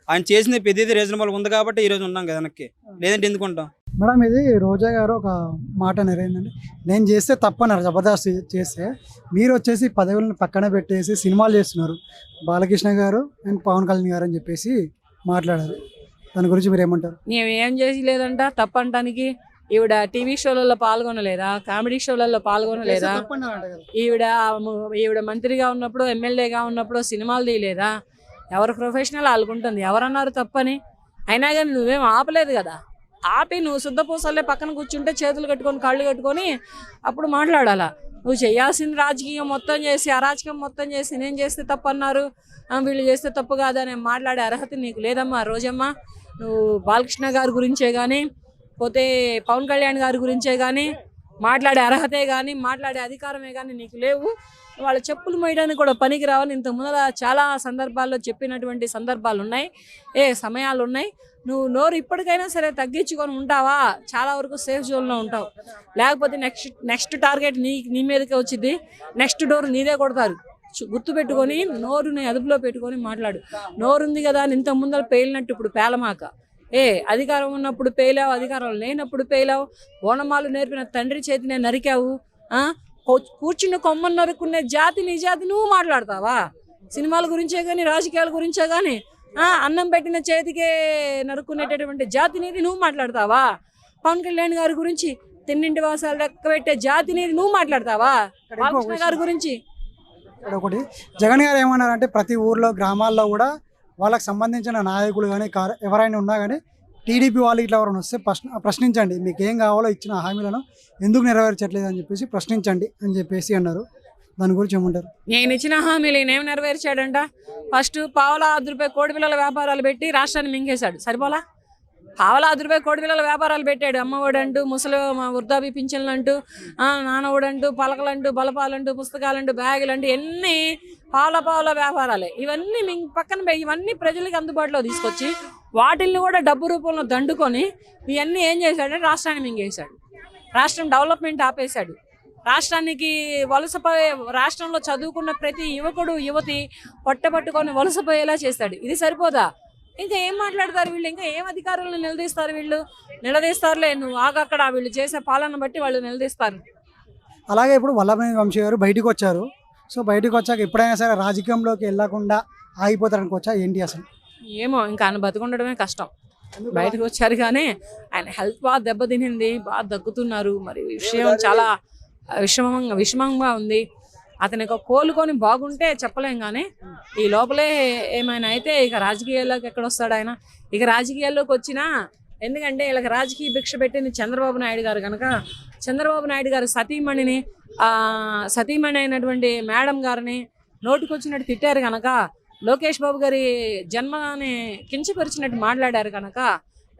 ఆయన చేసిన పెద్దది రీజనబుల్ ఉంది కాబట్టి ఈరోజు ఉన్నాం కదా వెనక్కి, లేదంటే ఎందుకు ఉంటాం. మేడం, ఇది రోజా గారు ఒక మాట అనేరేందండి, నేను చేస్తే తప్పన్నారు జబర్దస్త్ చేస్తే, మీరు వచ్చేసి పదవులను పక్కన పెట్టేసి సినిమాలు చేస్తున్నారు బాలకృష్ణ గారు అండ్ పవన్ కళ్యాణ్ గారు అని చెప్పేసి మాట్లాడారు. దాని గురించి మీరు ఏమంటారు? మేమేం చేసి లేదంట తప్పంటానికి. ఈవిడ టీవీ షోలలో పాల్గొనలేదా, కామెడీ షోలలో పాల్గొనలేదా, ఈవిడ మంత్రిగా ఉన్నప్పుడు ఎమ్మెల్యేగా ఉన్నప్పుడు సినిమాలు తీయలేదా? ఎవరు ప్రొఫెషనల్ వాళ్ళకుంటుంది. ఎవరన్నారు తప్పని? అయినా కానీ నువ్వేం ఆపలేదు కదా. ఆపి నువ్వు శుద్ధపూసలే పక్కన కూర్చుంటే చేతులు కట్టుకొని కాళ్ళు కట్టుకొని అప్పుడు మాట్లాడాలా. నువ్వు చేయాల్సిన రాజకీయం మొత్తం చేసి అరాచకం మొత్తం చేసి నేను చేస్తే తప్పు అన్నారు, వీళ్ళు చేస్తే తప్పు కాదని మాట్లాడే అర్హత నీకు లేదమ్మా రోజమ్మా. నువ్వు బాలకృష్ణ గారి గురించే కానీ పోతే పవన్ కళ్యాణ్ గారి గురించే కానీ మాట్లాడే అర్హతే కానీ మాట్లాడే అధికారమే కానీ నీకు లేవు. వాళ్ళ చెప్పులు మోయడానికి కూడా పనికి రావాలి. ఇంత ముందర చాలా సందర్భాల్లో చెప్పినటువంటి సందర్భాలు ఉన్నాయి, సమయాలు ఉన్నాయి. నువ్వు నోరు ఇప్పటికైనా సరే తగ్గించుకొని ఉంటావా, చాలా వరకు సేఫ్ జోన్లో ఉంటావు. లేకపోతే నెక్స్ట్ టార్గెట్ నీ మీదకే వచ్చింది, నెక్స్ట్ డోర్ నీదే కొడతారు. గుర్తుపెట్టుకొని నోరుని అదుపులో పెట్టుకొని మాట్లాడు. నోరుంది కదా అని ఇంత ముందర పేలినట్టు ఇప్పుడు పేలమాక. అధికారం ఉన్నప్పుడు పేలావు, అధికారం లేనప్పుడు పేలావు. ఓనమాలు నేర్పిన తండ్రి చేతినే నరికావు. కూర్చున్న కొమ్మను నరుక్కునే జాతి నీ జాతి నువ్వు మాట్లాడతావా? సినిమాల గురించే కానీ రాజకీయాల గురించే కానీ అన్నం పెట్టిన చేతికే నరుక్కునేటటువంటి జాతి నీది నువ్వు మాట్లాడతావా? పవన్ కళ్యాణ్ గారి గురించి తిన్నింటి వాసాలు లెక్క పెట్టే జాతి నీది నువ్వు మాట్లాడతావా? బాలకృష్ణ గారి గురించి ఒకటి జగన్ గారు ఏమన్నారంటే ప్రతి ఊర్లో గ్రామాల్లో కూడా వాళ్ళకి సంబంధించిన నాయకులు కానీ ఎవరైనా ఉన్నా కానీ టీడీపీ వాళ్ళు ఇట్లా ఎవరైనా వస్తే ప్రశ్నించండి, మీకు ఏం కావాలో ఇచ్చిన హామీలను ఎందుకు నెరవేర్చట్లేదు అని చెప్పేసి ప్రశ్నించండి అని చెప్పేసి అన్నారు. దాని గురించి ఏమంటారు? నేను ఇచ్చిన హామీలు ఈయనేం నెరవేర్చాడంట? ఫస్ట్ పావలా ₹10 కోడి పిల్లల వ్యాపారాలు పెట్టి రాష్ట్రాన్ని మింగేశాడు. సరిపోలా? పావలా ₹10 కోడి పిల్లల వ్యాపారాలు పెట్టాడు. అమ్మఒడంటూ, ముసలి వృద్ధాప్య పింఛన్లు అంటూ, నానఒడంటూ, పలకలంటూ, బలపాలంటూ, పుస్తకాలంటూ, బ్యాగులంటూ, ఎన్ని పావలా వ్యాపారాలే. ఇవన్నీ ఇవన్నీ ప్రజలకు అందుబాటులో తీసుకొచ్చి వాటిల్ని కూడా డబ్బు రూపంలో దండుకొని ఇవన్నీ ఏం చేశాడంటే రాష్ట్రాన్ని మింగేశాడు. రాష్ట్రం డెవలప్మెంట్ ఆపేశాడు. రాష్ట్రానికి వలసపోయే, రాష్ట్రంలో చదువుకున్న ప్రతి యువకుడు యువతి పట్టుకొని వలసపోయేలా చేశాడు. ఇది సరిపోదా? ఇంకా ఏం మాట్లాడతారు వీళ్ళు? ఇంకా ఏం అధికారులను నిలదీస్తారు వీళ్ళు? నిలదీస్తారులే, నువ్వు ఆగక్కడ. వీళ్ళు చేసే పాలన బట్టి వాళ్ళు నిలదీస్తారు. అలాగే ఇప్పుడు వల్లభనేని వంశీ గారు బయటకు వచ్చారు. సో బయటకు వచ్చాక ఎప్పుడైనా సరే రాజకీయంలోకి వెళ్ళకుండా ఆగిపోతారనుకోవచ్చా ఏంటి అసలు? ఏమో, ఇంకా ఆయన బతుకుండడమే కష్టం. బయటకు వచ్చారు కానీ ఆయన హెల్త్ బాగా దెబ్బతినింది, బాగా దగ్గుతున్నారు. మరి విషయం చాలా విషమంగా ఉంది. అతని కోలుకొని బాగుంటే చెప్పలేం కానీ ఈ లోపలే ఏమైనా అయితే ఇక రాజకీయాల్లోకి ఎక్కడ వస్తాడు ఆయన? ఇక రాజకీయాల్లోకి వచ్చినా, ఎందుకంటే వీళ్ళకి రాజకీయ భిక్ష పెట్టింది చంద్రబాబు నాయుడు గారు కనుక, చంద్రబాబు నాయుడు గారు సతీమణి అయినటువంటి మేడం గారిని నోటికొచ్చినట్టు తిట్టారు కనుక, లోకేష్ బాబు గారి జన్మని కించపరిచినట్టు మాట్లాడారు కనుక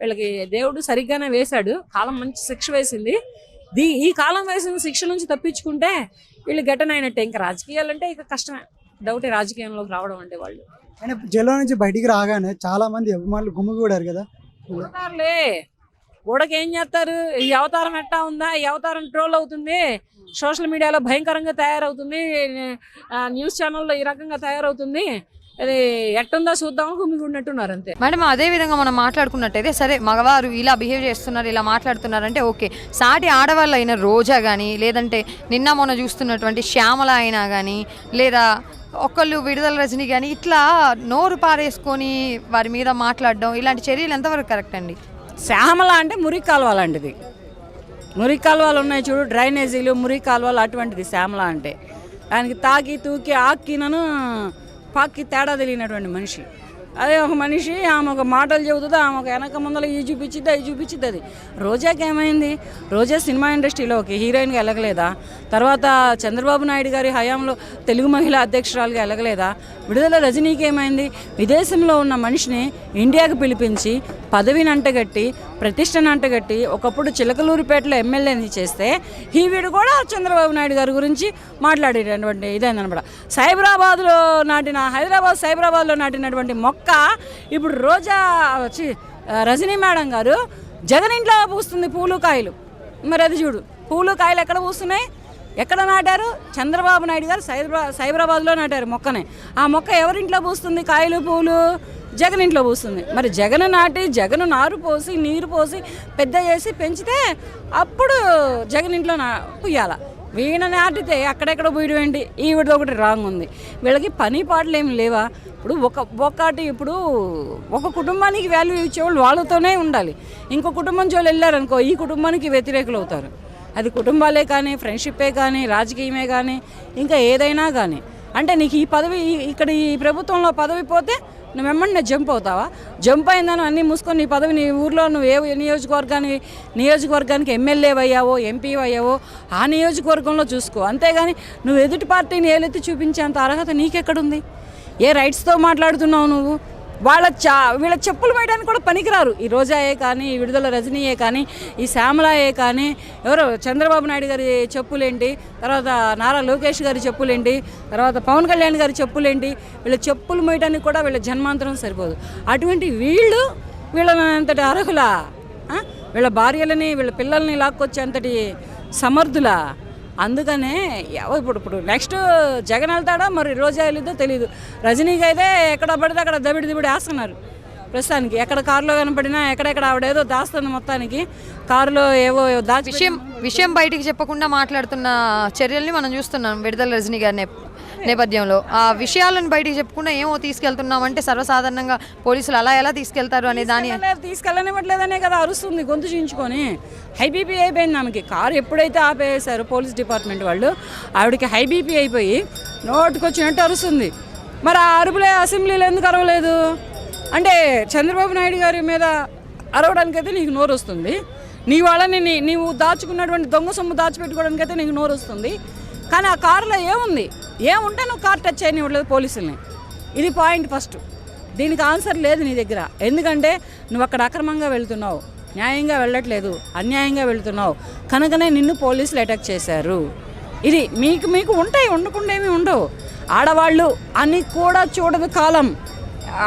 వీళ్ళకి దేవుడు సరిగ్గానే వేశాడు. కాలం మంచి శిక్ష వేసింది. ఈ కాలం వేసిన శిక్ష నుంచి తప్పించుకుంటే వీళ్ళు గట్టనైనట్టే. ఇంకా రాజకీయాలు అంటే ఇక కష్టమే, డౌటే రాజకీయంలోకి రావడం అంటే. వాళ్ళు ఆయన జైల్లో నుంచి బయటికి రాగానే చాలా మంది అభిమానులు గుమ్మిగూడారు కదా. గోడకి ఏం చేస్తారు? ఈ అవతారం ఎట్టా ఉందా? ఈ అవతారం ట్రోల్ అవుతుంది, సోషల్ మీడియాలో భయంకరంగా తయారవుతుంది, న్యూస్ ఛానల్లో ఈ రకంగా తయారవుతుంది. అది ఎట్టుందో చూద్దామని గుమ్మిగున్నట్టున్నారు అంతే. మేడం, అదే విధంగా మనం మాట్లాడుకున్నట్టయితే సరే, మగవారు ఇలా బిహేవ్ చేస్తున్నారు, ఇలా మాట్లాడుతున్నారంటే ఓకే. సాటి ఆడవాళ్ళు అయిన రోజా కానీ, లేదంటే నిన్న మొన్న చూస్తున్నటువంటి శ్యామల అయినా కానీ, లేదా ఒకళ్ళు విడుదల రజనీ కానీ, ఇట్లా నోరు పారేసుకొని వారి మీద మాట్లాడడం, ఇలాంటి చర్యలు ఎంతవరకు కరెక్ట్ అండి? శ్యామల అంటే మురికి కాలువ లాంటిది. మురికి కాలువలు ఉన్నాయి చూడు, డ్రైనేజీలు, మురికి కాలువలు, అటువంటిది శ్యామల అంటే. దానికి తాకి తూకి ఆక్కినను పాక్కి తేడా తెలియనటువంటి మనిషి. అదే ఒక మనిషి, ఆమె ఒక మాటలు చెబుతుంది, ఆమె ఒక వెనక ముందర ఈ చూపించిద్ది, అది చూపించిద్ది. అది రోజాకి ఏమైంది? రోజా సినిమా ఇండస్ట్రీలోకి హీరోయిన్గా వెళ్ళగలేదా? తర్వాత చంద్రబాబు నాయుడు గారి హయాంలో తెలుగు మహిళా అధ్యక్షురాలుగా వెళ్ళగలేదా? విడుదల రజనీకి ఏమైంది? విదేశంలో ఉన్న మనిషిని ఇండియాకు పిలిపించి పదవిని అంటగట్టి, ప్రతిష్టను అంటగట్టి, ఒకప్పుడు చిలకలూరిపేటలో ఎమ్మెల్యేని చేస్తే వీడు కూడా చంద్రబాబు నాయుడు గారి గురించి మాట్లాడేటటువంటి ఇదేందనమాట. సైబరాబాద్లో నాటినటువంటి మొక్క ఇప్పుడు రోజా రజనీ మేడం గారు జగన్ ఇంట్లో పూస్తుంది పూలు కాయలు. మరి అది చూడు, పూలు కాయలు ఎక్కడ పూస్తున్నాయి? ఎక్కడ నాటారు? చంద్రబాబు నాయుడు గారు సైబరాబాద్లో నాటారు మొక్కనే. ఆ మొక్క ఎవరింట్లో పూస్తుంది కాయలు పూలు? జగన్ ఇంట్లో పూస్తుంది. మరి జగన్ నాటి, జగన్ నారు పోసి, నీరు పోసి, పెద్ద చేసి పెంచితే అప్పుడు జగన్ ఇంట్లో పుయ్యాల. వీణ నాటితే అక్కడెక్కడ పోయడం ఏంటి? ఈవిడది ఒకటి రాంగ్ ఉంది. వీళ్ళకి పని పాటలు ఏమి లేవా? ఇప్పుడు ఇప్పుడు ఒక కుటుంబానికి వాల్యూ ఇచ్చేవాళ్ళు వాళ్ళతోనే ఉండాలి. ఇంకో కుటుంబం చోళ్ళు వెళ్ళారనుకో, ఈ కుటుంబానికి వ్యతిరేకులు అవుతారు. అది కుటుంబాలే కానీ, ఫ్రెండ్షిప్పే కానీ, రాజకీయమే కానీ, ఇంకా ఏదైనా కానీ. అంటే నీకు ఈ పదవి, ఇక్కడ ఈ ప్రభుత్వంలో పదవి పోతే నువ్వెమ్మన్నా జంప్ అవుతావా? జంప్ అయిందని అన్నీ మూసుకొని నీ పదవి, నీ ఊర్లో నువ్వు ఏ నియోజకవర్గానికి ఎమ్మెల్యే అయ్యావో, ఎంపీ అయ్యావో ఆ నియోజకవర్గంలో చూసుకో. అంతేగాని నువ్వు ఎదుటి పార్టీని ఏలెత్తి చూపించేంత అర్హత నీకెక్కడుంది? ఏ రైట్స్తో మాట్లాడుతున్నావు నువ్వు? వీళ్ళ చెప్పులు వేయడానికి కూడా పనికిరారు. ఈ రోజాయే కానీ, ఈ విడుదల రజనీయే కానీ, ఈ శ్యామలాయే కానీ, ఎవరో చంద్రబాబు నాయుడు గారి చెప్పులేంటి, తర్వాత నారా లోకేష్ గారి చెప్పులేంటి, తర్వాత పవన్ కళ్యాణ్ గారి చెప్పులేంటి, వీళ్ళ చెప్పులు మోయడానికి కూడా వీళ్ళ జన్మాంతరం సరిపోదు. అటువంటి వీళ్ళని అంతటి అర్హులా? వీళ్ళ భార్యలని, వీళ్ళ పిల్లల్ని లాక్కొచ్చేంతటి సమర్థులా? అందుకనే ఇప్పుడు నెక్స్ట్ జగన్ వెళ్తాడో మరి రోజా వెళ్ళిద్దో తెలియదు. రజనీకి అయితే ఎక్కడ పడితే అక్కడ దబిడి వేస్తున్నారు ప్రస్తుతానికి. ఎక్కడ కారులో కనపడినా ఎక్కడెక్కడ ఆవిడేదో దాస్తుంది మొత్తానికి. కారులో ఏవో విషయం బయటికి చెప్పకుండా మాట్లాడుతున్న చర్యల్ని మనం చూస్తున్నాం విడుదల రజనీ గారి నేపథ్యంలో. ఆ విషయాలను బయటికి చెప్పకుండా ఏమో తీసుకెళ్తున్నామంటే సర్వసాధారణంగా పోలీసులు అలా ఎలా తీసుకెళ్తారు అనే దాని తీసుకెళ్ళనివ్వట్లేదనే కదా అరుస్తుంది గొంతు చించుకొని. హై బీపీ అయిపోయింది ఆమెకి. కారు ఎప్పుడైతే ఆపేసారో పోలీస్ డిపార్ట్మెంట్ వాళ్ళు, ఆవిడకి హై బీపీ అయిపోయి నోటుకొచ్చినట్టు అరుస్తుంది. మరి ఆ అరుపులే అసెంబ్లీలో ఎందుకు అరవలేదు? అంటే చంద్రబాబు నాయుడు గారి మీద అరవడానికైతే నీకు నోరు వస్తుంది, నీ వాళ్ళని నీవు దాచుకున్నటువంటి దొంగ సొమ్ము దాచిపెట్టుకోవడానికైతే నీకు నోరు వస్తుంది. కానీ ఆ కారులో ఏముంటే నువ్వు కారు టచ్ చేయనివ్వట్లేదు పోలీసుల్ని. ఇది పాయింట్ ఫస్ట్. దీనికి ఆన్సర్ లేదు నీ దగ్గర. ఎందుకంటే నువ్వు అక్కడ అక్రమంగా వెళ్తున్నావు, న్యాయంగా వెళ్ళట్లేదు, అన్యాయంగా వెళ్తున్నావు కనుకనే నిన్ను పోలీసులు అటాక్ చేశారు. ఇది మీకు ఉంటాయి, ఉండకుండా ఏమీ ఉండవు. ఆడవాళ్ళు అని కూడా చూడదు కాలం.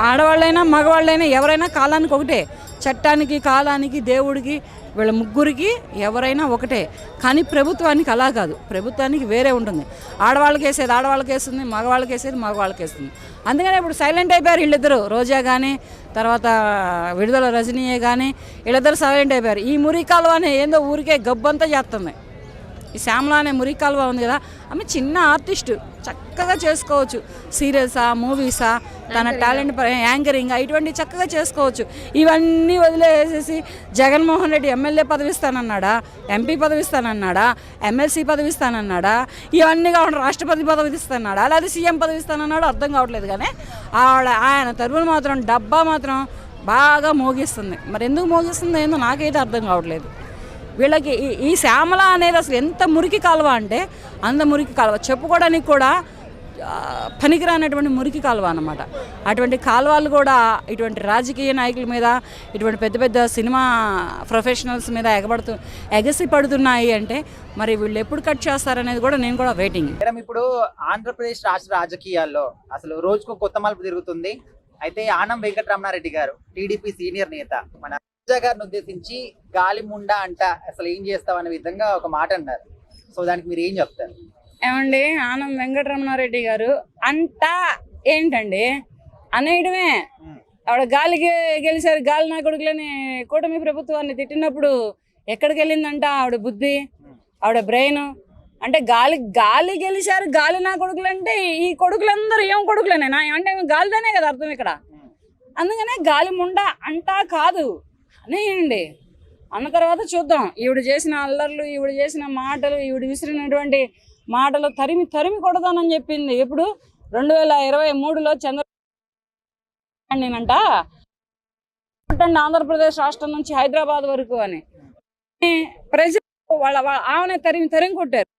ఆడవాళ్ళైనా మగవాళ్ళైనా ఎవరైనా కాలానికి ఒకటే. చట్టానికి, కాలానికి, దేవుడికి, వీళ్ళ ముగ్గురికి ఎవరైనా ఒకటే. కానీ ప్రభుత్వానికి అలా కాదు. ప్రభుత్వానికి వేరే ఉంటుంది. ఆడవాళ్ళకి వేసేది ఆడవాళ్ళకి వేస్తుంది, మగవాళ్ళకి వేసేది మగవాళ్ళకి వేస్తుంది. అందుకనే ఇప్పుడు సైలెంట్ అయిపోయారు వీళ్ళిద్దరు. రోజా కానీ తర్వాత విడుదల రజనీయే కానీ వీళ్ళిద్దరు సైలెంట్ అయిపోయారు. ఈ మురికి కాలువ అనే ఏందో ఊరికే గబ్బంతా చేస్తుంది. ఈ శ్యామల అనే మురికి కాలువ ఉంది కదా, ఆమె చిన్న ఆర్టిస్టు, చక్కగా చేసుకోవచ్చు. సీరియల్సా, మూవీసా, తన టాలెంట్ యాంకరింగ్ ఇటువంటి చక్కగా చేసుకోవచ్చు. ఇవన్నీ వదిలేసేసి జగన్మోహన్ రెడ్డి ఎమ్మెల్యే పదవి ఇస్తానన్నాడా, ఎంపీ పదవి ఇస్తానన్నాడా, ఎమ్మెల్సీ పదవి ఇస్తానన్నాడా, ఇవన్నీ కాకుండా రాష్ట్రపతి పదవి ఇస్తానన్నాడా, లేదా సీఎం పదవి ఇస్తానన్నాడు అర్థం కావట్లేదు. కానీ ఆయన తరపున మాత్రం డబ్బా మాత్రం బాగా మోగిస్తుంది. మరి ఎందుకు మోగిస్తుందో ఏందో నాకైతే అర్థం కావట్లేదు. వీళ్ళకి ఈ శ్యామల అనేది అసలు ఎంత మురికి కాలువ అంటే అంత మురికి కాలువ, చెప్పుకోవడానికి కూడా పనికిరానటువంటి మురికి కాలువ అన్నమాట. అటువంటి కాలువలు కూడా ఇటువంటి రాజకీయ నాయకుల మీద, ఇటువంటి పెద్ద పెద్ద సినిమా ప్రొఫెషనల్స్ మీద ఎగసి పడుతున్నాయి అంటే మరి వీళ్ళు ఎప్పుడు కట్ చేస్తారనేది కూడా నేను కూడా వెయిటింగ్. మేడం, ఇప్పుడు ఆంధ్రప్రదేశ్ రాష్ట్ర రాజకీయాల్లో అసలు రోజుకు కొత్త మలుపు తిరుగుతుంది. అయితే ఆనం వెంకటరమణారెడ్డి గారు, టీడీపీ సీనియర్ నేత, మన రోజా గారిని ఉద్దేశించి గాలి ముండా అంట అసలు ఏం చేస్తావు అనే విధంగా ఒక మాట అన్నారు. సో దానికి మీరు ఏం చెప్తారు? ఏమండి, ఆనం వెంకటరమణారెడ్డి గారు అంటా ఏంటండి అనేయడమే. ఆవిడ గాలికి గెలిచారు, గాలి నా కొడుకులని కూటమి ప్రభుత్వాన్ని తిట్టినప్పుడు ఎక్కడికి వెళ్ళిందంట ఆవిడ బుద్ధి, ఆవిడ బ్రెయిన్. అంటే గాలి గెలిచారు, గాలి నా కొడుకులు అంటే ఈ కొడుకులందరూ ఏం కొడుకులేనా అంటే గాలిదనే కదా అర్థం ఇక్కడ. అందుకనే గాలి ముండ అంటా కాదు అనేయండి. అన్న తర్వాత చూద్దాం ఈవిడ చేసిన అల్లర్లు, ఈవిడ చేసిన మాటలు, ఈవిడ విసిరినటువంటి మాటలు తరిమి కొడతానని చెప్పింది. ఇప్పుడు 2023లో చంద్రబాబు నేనంట ఆంధ్రప్రదేశ్ రాష్ట్రం నుంచి హైదరాబాద్ వరకు అని ప్రజలు ఆమెనే తరిమి కొట్టారు.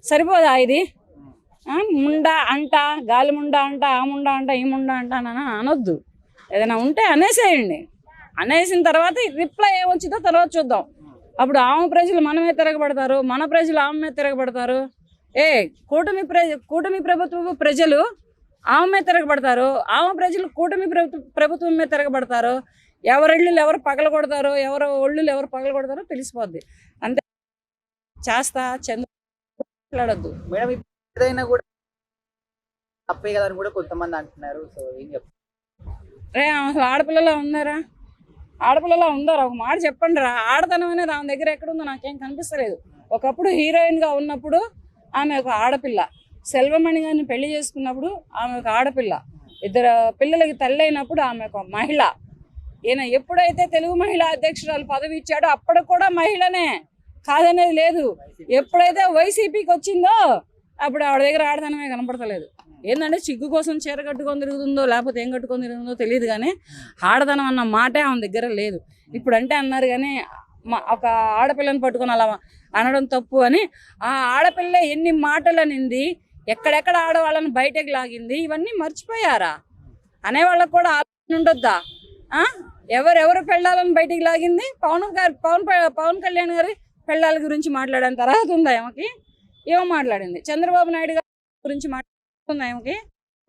సరిపోదా ఇది? ముండా అంట, గాలి ముండా అంట, ఆ ముండా అంట, ఈ ముండా అంట అని అనొద్దు. ఏదైనా ఉంటే అనేసేయండి. అనేసిన తర్వాత రిప్లై ఏమొచ్చిందో తర్వాత చూద్దాం. అప్పుడు ఆమె ప్రజలు మనమే తిరగబడతారు, మన ప్రజలు ఆమె మీద తిరగబడతారు. కూటమి ప్రభుత్వ ప్రజలు ఆమె మీద తిరగబడతారు, ఆమె ప్రజలు కూటమి ప్రభుత్వం మీద తిరగబడతారు. ఎవరిళ్ళు ఎవరు పగల కొడతారో, ఎవరు ఒళ్ళు ఎవరు పగల కొడతారో తెలిసిపోద్ది. అంతే. చేస్తా మాట్లాడద్దు మేడం. ఏదైనా కూడా తప్పే కదా అని కూడా కొంతమంది అంటున్నారు. సో ఏం చెప్తారు? అసలు ఆడపిల్లలా ఉన్నారా? ఆడపిల్లలా ఉందారా? ఒక మాట చెప్పండి రా. ఆడతనం అనేది ఆమె దగ్గర ఎక్కడుందో నాకేం కనిపిస్తలేదు. ఒకప్పుడు హీరోయిన్గా ఉన్నప్పుడు ఆమె ఒక ఆడపిల్ల, సెల్వమణి గారిని పెళ్లి చేసుకున్నప్పుడు ఆమె ఒక ఆడపిల్ల, ఇద్దరు పిల్లలకి తల్లి అయినప్పుడు ఆమె ఒక మహిళ. ఈయన ఎప్పుడైతే తెలుగు మహిళా అధ్యక్షురాలు పదవి ఇచ్చాడో అప్పటికి కూడా మహిళనే, కాదనేది లేదు. ఎప్పుడైతే వైసీపీకి వచ్చిందో అప్పుడు ఆవిడ దగ్గర ఆడతనమే కనపడతలేదు. ఏంటంటే సిగ్గు కోసం చీర కట్టుకొని తిరుగుతుందో లేకపోతే ఏం కట్టుకొని తిరుగుతుందో తెలియదు, కానీ ఆడతనం అన్న మాటే ఆమె దగ్గర లేదు. ఇప్పుడు అంటే అన్నారు కానీ ఒక ఆడపిల్లని పట్టుకొని అలా అనడం తప్పు అని. ఆ ఆడపిల్ల ఎన్ని మాటలు అనింది, ఎక్కడెక్కడ ఆడవాళ్ళని బయటకు లాగింది, ఇవన్నీ మర్చిపోయారా? అనేవాళ్ళకు కూడా ఆలోచన ఉండొద్దా? ఎవరెవరు పెళ్ళాలని బయటికి లాగింది? పవన్ కళ్యాణ్ గారి పెళ్ళాల గురించి మాట్లాడేంత అర్హత ఉందా ఆమెకి? ఏమో మాట్లాడింది. చంద్రబాబు నాయుడు గారి గురించి మాట్లాడుతుందా ఆమెకి?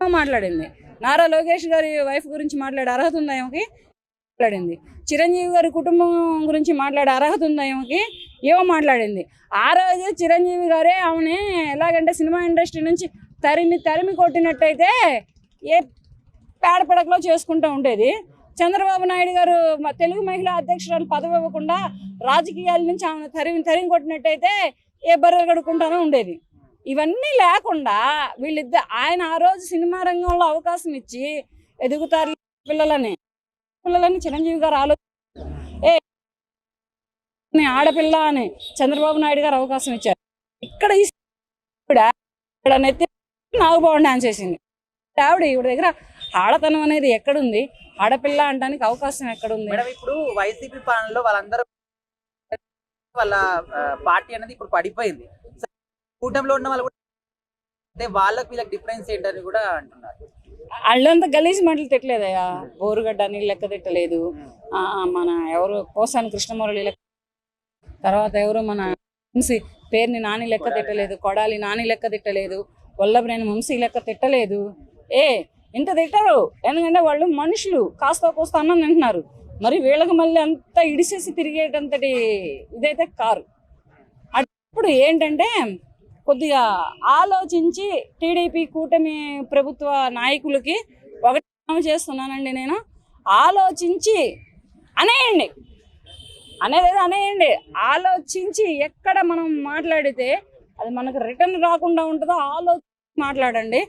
ఏమో మాట్లాడింది. నారా లోకేష్ గారి వైఫ్ గురించి మాట్లాడే అర్హత ఉందా ఆమెకి? మాట్లాడింది. చిరంజీవి గారి కుటుంబం గురించి మాట్లాడే అర్హత ఉందా ఆమెకి? ఏమో మాట్లాడింది. ఆ రోజు చిరంజీవి గారే ఆమెని ఎలాగంటే సినిమా ఇండస్ట్రీ నుంచి తరిమి కొట్టినట్టయితే ఏ పేడపడకలో చేసుకుంటూ ఉండేది. చంద్రబాబు నాయుడు గారు తెలుగు మహిళా అధ్యక్షురాలు పదవి ఇవ్వకుండా రాజకీయాల నుంచి ఆమెను తరిమి కొట్టినట్టయితే ఏ బర్రెలు కడుక్కుంటానో ఉండేది. ఇవన్నీ లేకుండా వీళ్ళిద్దరు ఆయన ఆ రోజు సినిమా రంగంలో అవకాశం ఇచ్చి ఎదుగుతారు పిల్లలని చిరంజీవి గారు ఆడపిల్ల అని చంద్రబాబు నాయుడు గారు అవకాశం ఇచ్చారు. ఇక్కడ నెత్తి నాగబాబు డాన్స్ చేసింది ఆవిడ. ఈవిడ దగ్గర ఆడతనం అనేది ఎక్కడుంది? ఆడపిల్ల అనడానికి అవకాశం ఎక్కడుంది? మేడం ఇప్పుడు వైసీపీ పాలనలో వాళ్ళందరూ వాళ్ళ పార్టీ అనేది ఇప్పుడు పడిపోయింది. కూటమిలో ఉన్న వాళ్ళు కూడా అంటే వాళ్ళకి వీళ్ళకి డిఫరెన్స్ ఏంటని కూడా అంటున్నారు. అళ్ళంతా గలీజ్ మాటలు తిట్టలేదయ్యా. బోరుగడ్డ అని లెక్క తిట్టలేదు, మన ఎవరు పోసాని కృష్ణమురళి లెక్క, తర్వాత ఎవరు మన వంశీ పేరుని నాని లెక్క తిట్టలేదు, కొడాలి నాని లెక్క తిట్టలేదు, వల్లభనేని వంశీ లెక్క తిట్టలేదు. ఇంత తిట్టరు, ఎందుకంటే వాళ్ళు మనుషులు, కాస్త కోస్త అన్నం తింటున్నారు. మరి వీళ్ళకి మళ్ళీ అంతా ఇడిసేసి తిరిగేటంతటి ఇదైతే కారు. అప్పుడు ఏంటంటే కొద్దిగా ఆలోచించి టీడీపీ కూటమి ప్రభుత్వ నాయకులకి ఒకటి చేస్తున్నానండి, నేను ఆలోచించి అనేయండి, అనేయండి. ఆలోచించి ఎక్కడ మనం మాట్లాడితే అది మనకు రిటర్న్ రాకుండా ఉంటుందో ఆలోచించి మాట్లాడండి.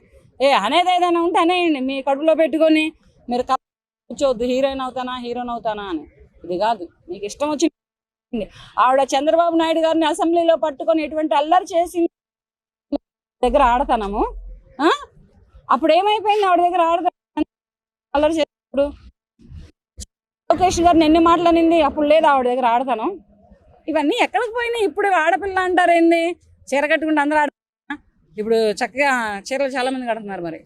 అనేది ఏదైనా ఉంటే అనేయండి. మీ కడుపులో పెట్టుకొని మీరు కూర్చోవద్దు హీరోయిన్ అవుతానా అని. ఇది కాదు, మీకు ఇష్టం వచ్చింది. ఆవిడ చంద్రబాబు నాయుడు గారిని అసెంబ్లీలో పట్టుకొని ఎటువంటి అల్లరి చేసి దగ్గర ఆడతాము. అప్పుడు ఏమైపోయింది? ఆవిడ దగ్గర అల్లరి చేసినప్పుడు లోకేష్ గారిని ఎన్ని మాటలనింది, అప్పుడు లేదు ఆవిడ దగ్గర ఆడతాను. ఇవన్నీ ఎక్కడికి పోయినాయి? ఇప్పుడు ఆడపిల్ల అంటారు ఏంది? చీర కట్టుకుంటే అందరూ ఇప్పుడు చక్కగా చీరలు చాలా మంది కడుతున్నారు. మరి